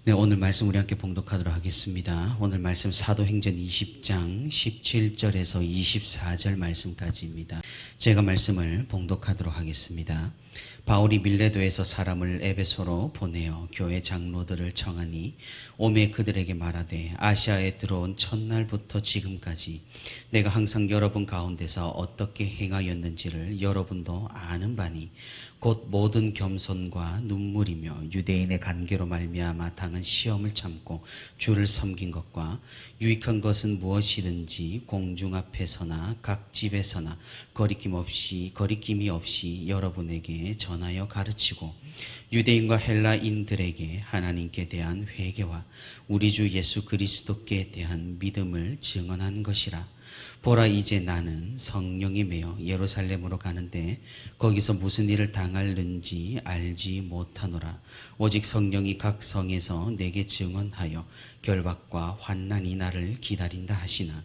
네, 오늘 말씀 우리 함께 봉독하도록 하겠습니다. 오늘 말씀 사도행전 20장 17절에서 24절 말씀까지입니다. 제가 말씀을 봉독하도록 하겠습니다. 바울이 밀레도에서 사람을 에베소로 보내어 교회 장로들을 청하니 오매 그들에게 말하되 아시아에 들어온 첫날부터 지금까지 내가 항상 여러분 가운데서 어떻게 행하였는지를 여러분도 아는 바니 곧 모든 겸손과 눈물이며 유대인의 간계로 말미암아 당한 시험을 참고 주를 섬긴 것과 유익한 것은 무엇이든지 공중 앞에서나 각 집에서나 거리낌이 없이 여러분에게 전하여 가르치고 유대인과 헬라인들에게 하나님께 대한 회개와 우리 주 예수 그리스도께 대한 믿음을 증언한 것이라. 보라, 이제 나는 성령에 매여 예루살렘으로 가는데 거기서 무슨 일을 당할는지 알지 못하노라. 오직 성령이 각 성에서 내게 증언하여 결박과 환난이 나를 기다린다 하시나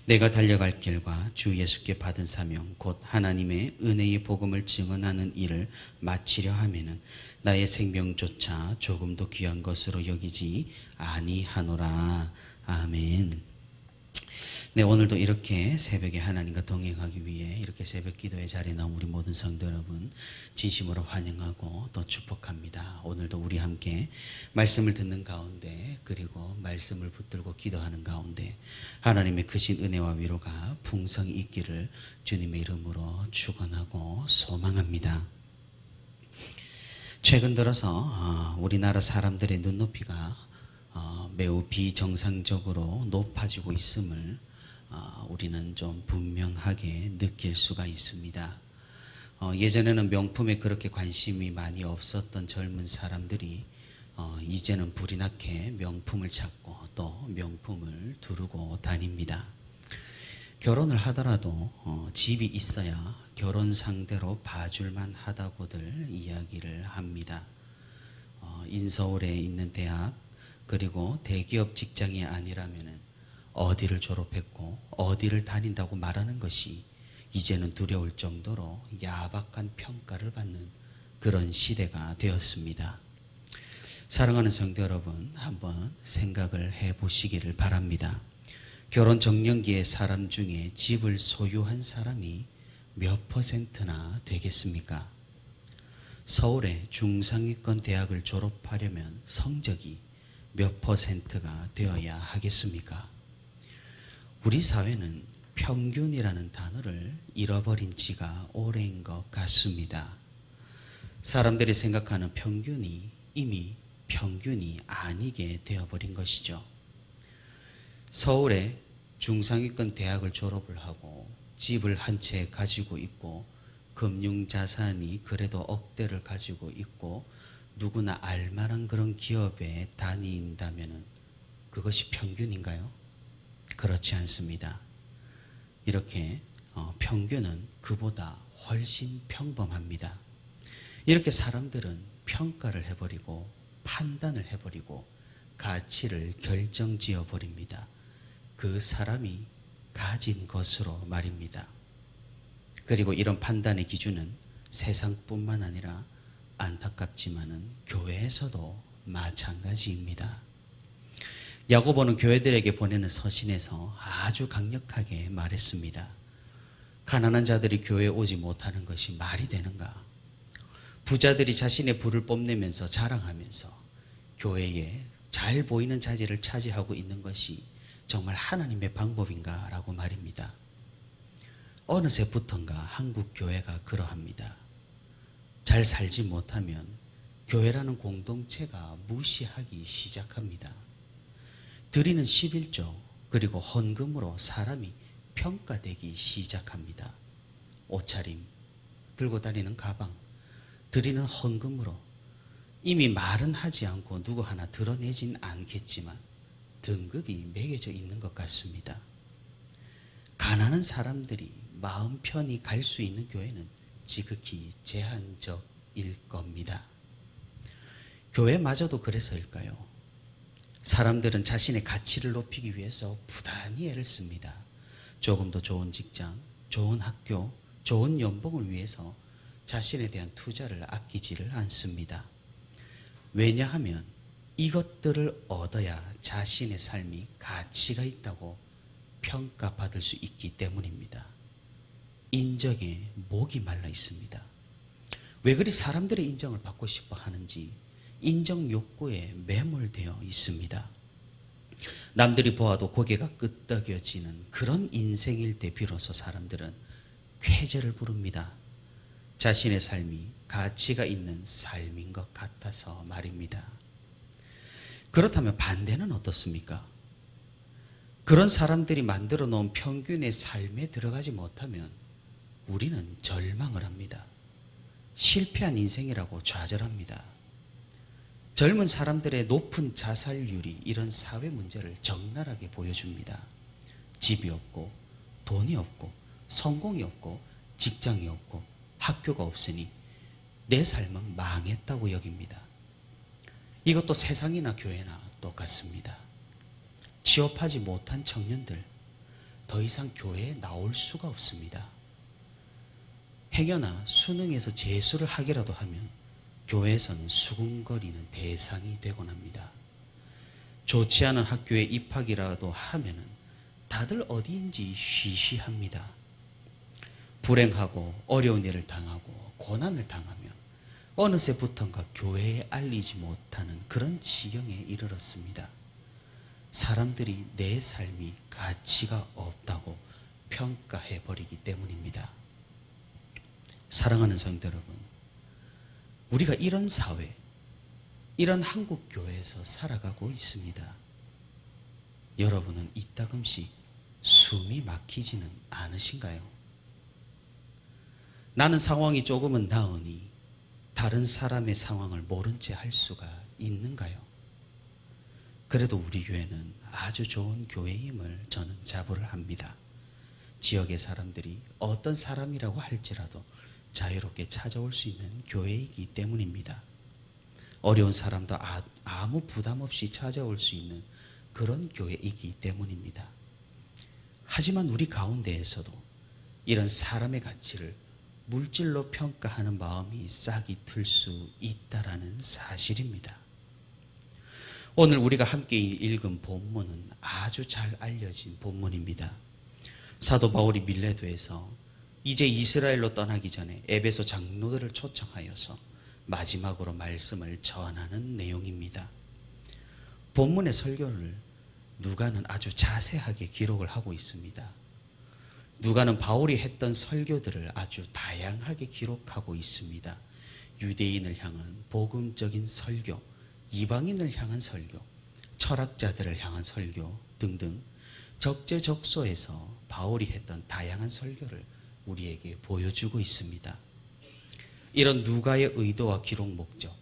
내가 달려갈 길과 주 예수께 받은 사명 곧 하나님의 은혜의 복음을 증언하는 일을 마치려 하면은 나의 생명조차 조금도 귀한 것으로 여기지 아니하노라. 아멘. 네, 오늘도 이렇게 새벽에 하나님과 동행하기 위해 이렇게 새벽 기도의 자리에 나온 우리 모든 성도 여러분 진심으로 환영하고 또 축복합니다. 오늘도 우리 함께 말씀을 듣는 가운데 그리고 말씀을 붙들고 기도하는 가운데 하나님의 크신 은혜와 위로가 풍성히 있기를 주님의 이름으로 축원하고 소망합니다. 최근 들어서 우리나라 사람들의 눈높이가 매우 비정상적으로 높아지고 있음을 우리는 좀 분명하게 느낄 수가 있습니다. 예전에는 명품에 그렇게 관심이 많이 없었던 젊은 사람들이 이제는 불이 나게 명품을 찾고 또 명품을 두르고 다닙니다. 결혼을 하더라도 집이 있어야 결혼 상대로 봐줄만 하다고들 이야기를 합니다. 인서울에 있는 대학 그리고 대기업 직장이 아니라면은 어디를 졸업했고 어디를 다닌다고 말하는 것이 이제는 두려울 정도로 야박한 평가를 받는 그런 시대가 되었습니다. 사랑하는 성도 여러분, 한번 생각을 해보시기를 바랍니다. 결혼 적령기의 사람 중에 집을 소유한 사람이 몇 퍼센트나 되겠습니까? 서울의 중상위권 대학을 졸업하려면 성적이 몇 퍼센트가 되어야 하겠습니까? 우리 사회는 평균이라는 단어를 잃어버린 지가 오래인 것 같습니다. 사람들이 생각하는 평균이 이미 평균이 아니게 되어버린 것이죠. 서울의 중상위권 대학을 졸업을 하고 집을 한 채 가지고 있고 금융자산이 그래도 억대를 가지고 있고 누구나 알만한 그런 기업에 다닌다면 그것이 평균인가요? 그렇지 않습니다. 이렇게 평균은 그보다 훨씬 평범합니다. 이렇게 사람들은 평가를 해버리고 판단을 해버리고 가치를 결정지어 버립니다. 그 사람이 가진 것으로 말입니다. 그리고 이런 판단의 기준은 세상뿐만 아니라 안타깝지만은 교회에서도 마찬가지입니다. 야고보는 교회들에게 보내는 서신에서 아주 강력하게 말했습니다. 가난한 자들이 교회에 오지 못하는 것이 말이 되는가? 부자들이 자신의 부를 뽐내면서 자랑하면서 교회에 잘 보이는 자리를 차지하고 있는 것이 정말 하나님의 방법인가? 라고 말입니다. 어느새부턴가 한국 교회가 그러합니다. 잘 살지 못하면 교회라는 공동체가 무시하기 시작합니다. 드리는 11조 그리고 헌금으로 사람이 평가되기 시작합니다. 옷차림, 들고 다니는 가방, 드리는 헌금으로 이미 말은 하지 않고 누구 하나 드러내진 않겠지만 등급이 매겨져 있는 것 같습니다. 가난한 사람들이 마음 편히 갈 수 있는 교회는 지극히 제한적일 겁니다. 교회마저도 그래서일까요? 사람들은 자신의 가치를 높이기 위해서 부단히 애를 씁니다. 조금 더 좋은 직장, 좋은 학교, 좋은 연봉을 위해서 자신에 대한 투자를 아끼지를 않습니다. 왜냐하면 이것들을 얻어야 자신의 삶이 가치가 있다고 평가받을 수 있기 때문입니다. 인정에 목이 말라 있습니다. 왜 그리 사람들의 인정을 받고 싶어 하는지 인정 욕구에 매몰되어 있습니다. 남들이 보아도 고개가 끄덕여지는 그런 인생일 때 비로소 사람들은 쾌재를 부릅니다. 자신의 삶이 가치가 있는 삶인 것 같아서 말입니다. 그렇다면 반대는 어떻습니까? 그런 사람들이 만들어 놓은 평균의 삶에 들어가지 못하면 우리는 절망을 합니다. 실패한 인생이라고 좌절합니다. 젊은 사람들의 높은 자살률이 이런 사회 문제를 적나라하게 보여줍니다. 집이 없고 돈이 없고 성공이 없고 직장이 없고 학교가 없으니 내 삶은 망했다고 여깁니다. 이것도 세상이나 교회나 똑같습니다. 취업하지 못한 청년들 더 이상 교회에 나올 수가 없습니다. 행여나 수능에서 재수를 하기라도 하면 교회에서는 수군거리는 대상이 되곤 합니다. 좋지 않은 학교에 입학이라도 하면은 다들 어디인지 쉬쉬합니다. 불행하고 어려운 일을 당하고 고난을 당하면 어느새부턴가 교회에 알리지 못하는 그런 지경에 이르렀습니다. 사람들이 내 삶이 가치가 없다고 평가해버리기 때문입니다. 사랑하는 성도 여러분, 우리가 이런 사회, 이런 한국 교회에서 살아가고 있습니다. 여러분은 이따금씩 숨이 막히지는 않으신가요? 나는 상황이 조금은 나으니 다른 사람의 상황을 모른 채 할 수가 있는가요? 그래도 우리 교회는 아주 좋은 교회임을 저는 자부를 합니다. 지역의 사람들이 어떤 사람이라고 할지라도 자유롭게 찾아올 수 있는 교회이기 때문입니다. 어려운 사람도 아무 부담 없이 찾아올 수 있는 그런 교회이기 때문입니다. 하지만 우리 가운데에서도 이런 사람의 가치를 물질로 평가하는 마음이 싹이 틀 수 있다라는 사실입니다. 오늘 우리가 함께 읽은 본문은 아주 잘 알려진 본문입니다. 사도 바울이 밀레도에서 이제 이스라엘로 떠나기 전에 에베소 장로들을 초청하여서 마지막으로 말씀을 전하는 내용입니다. 본문의 설교를 누가는 아주 자세하게 기록을 하고 있습니다. 누가는 바울이 했던 설교들을 아주 다양하게 기록하고 있습니다. 유대인을 향한 복음적인 설교, 이방인을 향한 설교, 철학자들을 향한 설교 등등 적재적소에서 바울이 했던 다양한 설교를 우리에게 보여주고 있습니다. 이런 누가의 의도와 기록 목적,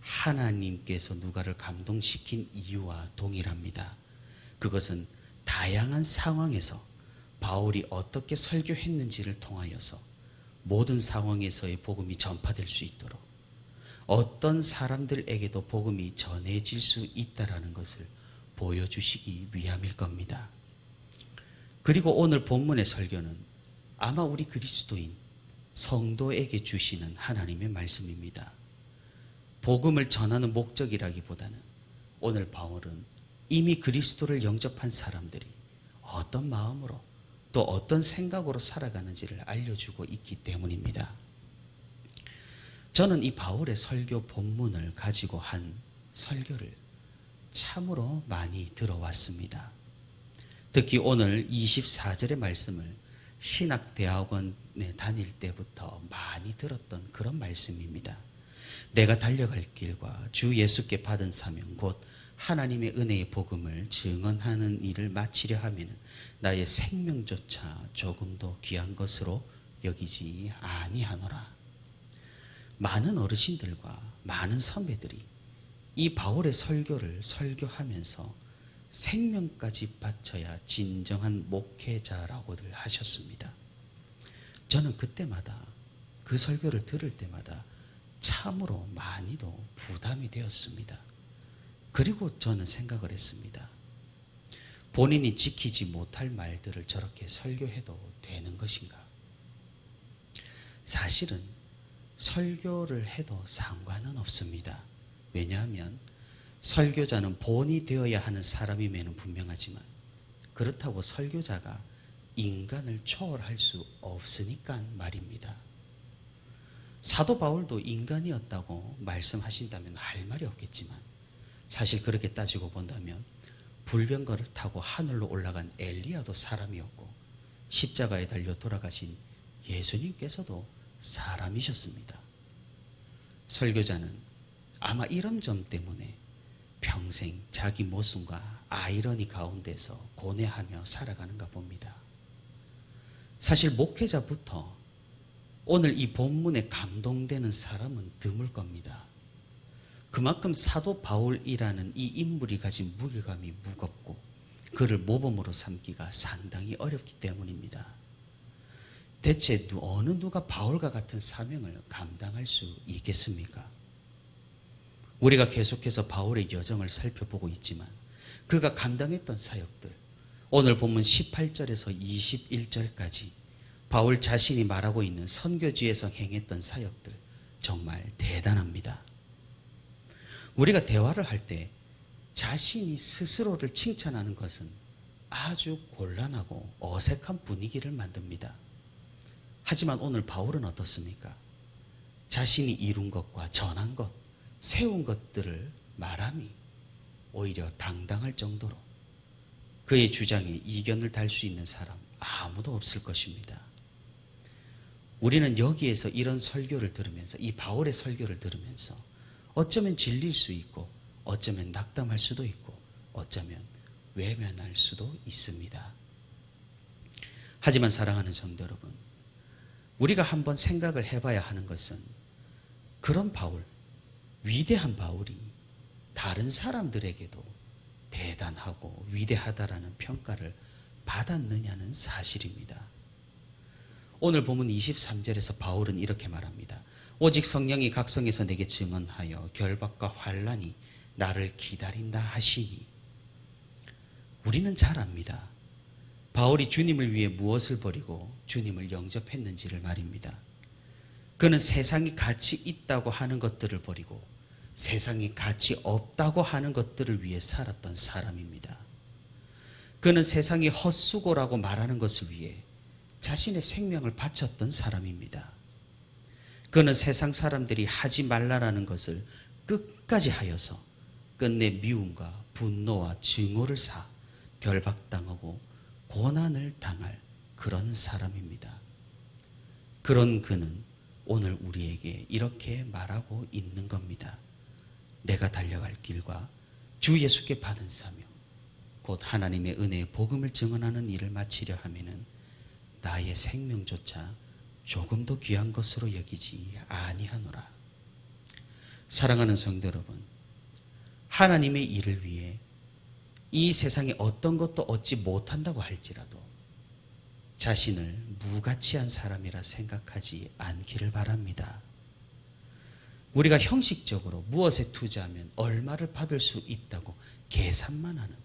하나님께서 누가를 감동시킨 이유와 동일합니다. 그것은 다양한 상황에서 바울이 어떻게 설교했는지를 통하여서 모든 상황에서의 복음이 전파될 수 있도록 어떤 사람들에게도 복음이 전해질 수 있다는 것을 보여주시기 위함일 겁니다. 그리고 오늘 본문의 설교는 아마 우리 그리스도인 성도에게 주시는 하나님의 말씀입니다. 복음을 전하는 목적이라기보다는 오늘 바울은 이미 그리스도를 영접한 사람들이 어떤 마음으로 또 어떤 생각으로 살아가는지를 알려주고 있기 때문입니다. 저는 이 바울의 설교 본문을 가지고 한 설교를 참으로 많이 들어왔습니다. 특히 오늘 24절의 말씀을 신학대학원에 다닐 때부터 많이 들었던 그런 말씀입니다. 내가 달려갈 길과 주 예수께 받은 사명 곧 하나님의 은혜의 복음을 증언하는 일을 마치려 하면 나의 생명조차 조금도 귀한 것으로 여기지 아니하노라. 많은 어르신들과 많은 선배들이 이 바울의 설교를 설교하면서 생명까지 바쳐야 진정한 목회자라고들 하셨습니다. 저는 그때마다 그 설교를 들을 때마다 참으로 많이도 부담이 되었습니다. 그리고 저는 생각을 했습니다. 본인이 지키지 못할 말들을 저렇게 설교해도 되는 것인가? 사실은 설교를 해도 상관은 없습니다. 왜냐하면 설교자는 본이 되어야 하는 사람임에는 분명하지만 그렇다고 설교자가 인간을 초월할 수 없으니까 말입니다. 사도 바울도 인간이었다고 말씀하신다면 할 말이 없겠지만 사실 그렇게 따지고 본다면 불병거를 타고 하늘로 올라간 엘리야도 사람이었고 십자가에 달려 돌아가신 예수님께서도 사람이셨습니다. 설교자는 아마 이런 점 때문에 평생 자기 모순과 아이러니 가운데서 고뇌하며 살아가는가 봅니다. 사실 목회자부터 오늘 이 본문에 감동되는 사람은 드물 겁니다. 그만큼 사도 바울이라는 이 인물이 가진 무게감이 무겁고 그를 모범으로 삼기가 상당히 어렵기 때문입니다. 대체 어느 누가 바울과 같은 사명을 감당할 수 있겠습니까? 우리가 계속해서 바울의 여정을 살펴보고 있지만 그가 감당했던 사역들, 오늘 본문 18절에서 21절까지 바울 자신이 말하고 있는 선교지에서 행했던 사역들 정말 대단합니다. 우리가 대화를 할 때 자신이 스스로를 칭찬하는 것은 아주 곤란하고 어색한 분위기를 만듭니다. 하지만 오늘 바울은 어떻습니까? 자신이 이룬 것과 전한 것, 세운 것들을 말함이 오히려 당당할 정도로 그의 주장에 이견을 달 수 있는 사람 아무도 없을 것입니다. 우리는 여기에서 이런 설교를 들으면서 이 바울의 설교를 들으면서 어쩌면 질릴 수 있고 어쩌면 낙담할 수도 있고 어쩌면 외면할 수도 있습니다. 하지만 사랑하는 성도 여러분, 우리가 한번 생각을 해봐야 하는 것은 그런 바울, 위대한 바울이 다른 사람들에게도 대단하고 위대하다라는 평가를 받았느냐는 사실입니다. 오늘 본문 23절에서 바울은 이렇게 말합니다. 오직 성령이 각성해서 내게 증언하여 결박과 환난이 나를 기다린다 하시니. 우리는 잘 압니다. 바울이 주님을 위해 무엇을 버리고 주님을 영접했는지를 말입니다. 그는 세상이 가치 있다고 하는 것들을 버리고 세상이 가치 없다고 하는 것들을 위해 살았던 사람입니다. 그는 세상이 헛수고라고 말하는 것을 위해 자신의 생명을 바쳤던 사람입니다. 그는 세상 사람들이 하지 말라라는 것을 끝까지 하여서 끝내 미움과 분노와 증오를 사 결박당하고 고난을 당할 그런 사람입니다. 그런 그는 오늘 우리에게 이렇게 말하고 있는 겁니다. 내가 달려갈 길과 주 예수께 받은 사명, 곧 하나님의 은혜의 복음을 증언하는 일을 마치려 하면은 나의 생명조차 조금도 귀한 것으로 여기지 아니하노라. 사랑하는 성도 여러분, 하나님의 일을 위해 이 세상에 어떤 것도 얻지 못한다고 할지라도 자신을 무가치한 사람이라 생각하지 않기를 바랍니다. 우리가 형식적으로 무엇에 투자하면 얼마를 받을 수 있다고 계산만 하는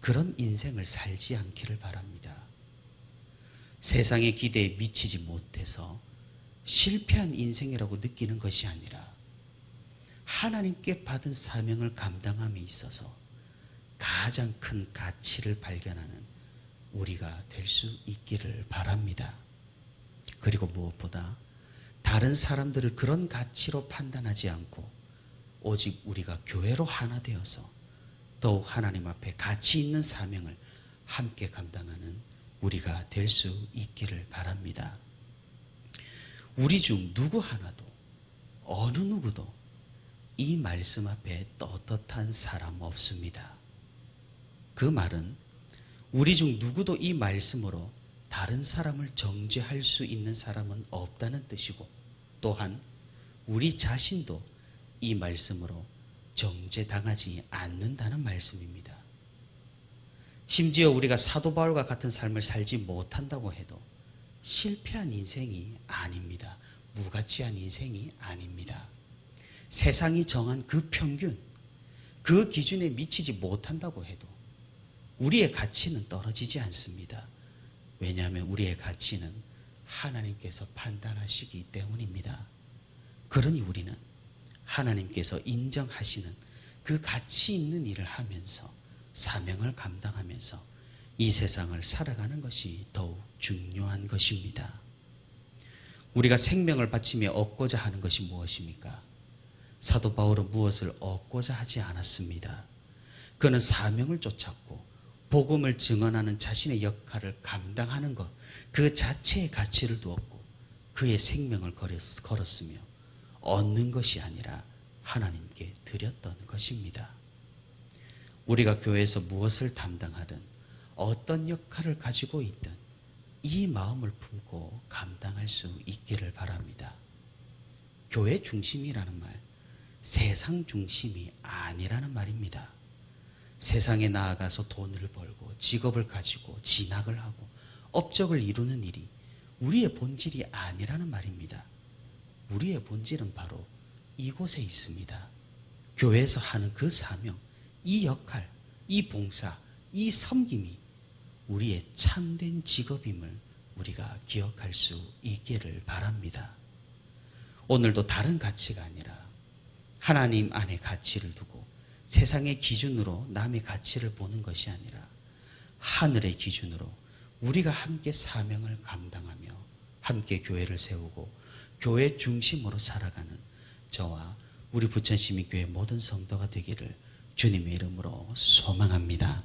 그런 인생을 살지 않기를 바랍니다. 세상의 기대에 미치지 못해서 실패한 인생이라고 느끼는 것이 아니라 하나님께 받은 사명을 감당함에 있어서 가장 큰 가치를 발견하는 우리가 될 수 있기를 바랍니다. 그리고 무엇보다 다른 사람들을 그런 가치로 판단하지 않고 오직 우리가 교회로 하나 되어서 더욱 하나님 앞에 가치 있는 사명을 함께 감당하는 우리가 될 수 있기를 바랍니다. 우리 중 누구 하나도 어느 누구도 이 말씀 앞에 떳떳한 사람 없습니다. 그 말은 우리 중 누구도 이 말씀으로 다른 사람을 정죄할 수 있는 사람은 없다는 뜻이고 또한 우리 자신도 이 말씀으로 정죄당하지 않는다는 말씀입니다. 심지어 우리가 사도 바울과 같은 삶을 살지 못한다고 해도 실패한 인생이 아닙니다. 무가치한 인생이 아닙니다. 세상이 정한 그 평균, 그 기준에 미치지 못한다고 해도 우리의 가치는 떨어지지 않습니다. 왜냐하면 우리의 가치는 하나님께서 판단하시기 때문입니다. 그러니 우리는 하나님께서 인정하시는 그 가치 있는 일을 하면서 사명을 감당하면서 이 세상을 살아가는 것이 더욱 중요한 것입니다. 우리가 생명을 바치며 얻고자 하는 것이 무엇입니까? 사도 바울은 무엇을 얻고자 하지 않았습니다. 그는 사명을 쫓았고 복음을 증언하는 자신의 역할을 감당하는 것, 그 자체의 가치를 두었고 그의 생명을 걸었으며 얻는 것이 아니라 하나님께 드렸던 것입니다. 우리가 교회에서 무엇을 담당하든 어떤 역할을 가지고 있든 이 마음을 품고 감당할 수 있기를 바랍니다. 교회 중심이라는 말, 세상 중심이 아니라는 말입니다. 세상에 나아가서 돈을 벌고 직업을 가지고 진학을 하고 업적을 이루는 일이 우리의 본질이 아니라는 말입니다. 우리의 본질은 바로 이곳에 있습니다. 교회에서 하는 그 사명, 이 역할, 이 봉사, 이 섬김이 우리의 참된 직업임을 우리가 기억할 수 있기를 바랍니다. 오늘도 다른 가치가 아니라 하나님 안에 가치를 두고 세상의 기준으로 남의 가치를 보는 것이 아니라 하늘의 기준으로 우리가 함께 사명을 감당하며 함께 교회를 세우고 교회 중심으로 살아가는 저와 우리 부천시민교회 모든 성도가 되기를 주님의 이름으로 소망합니다.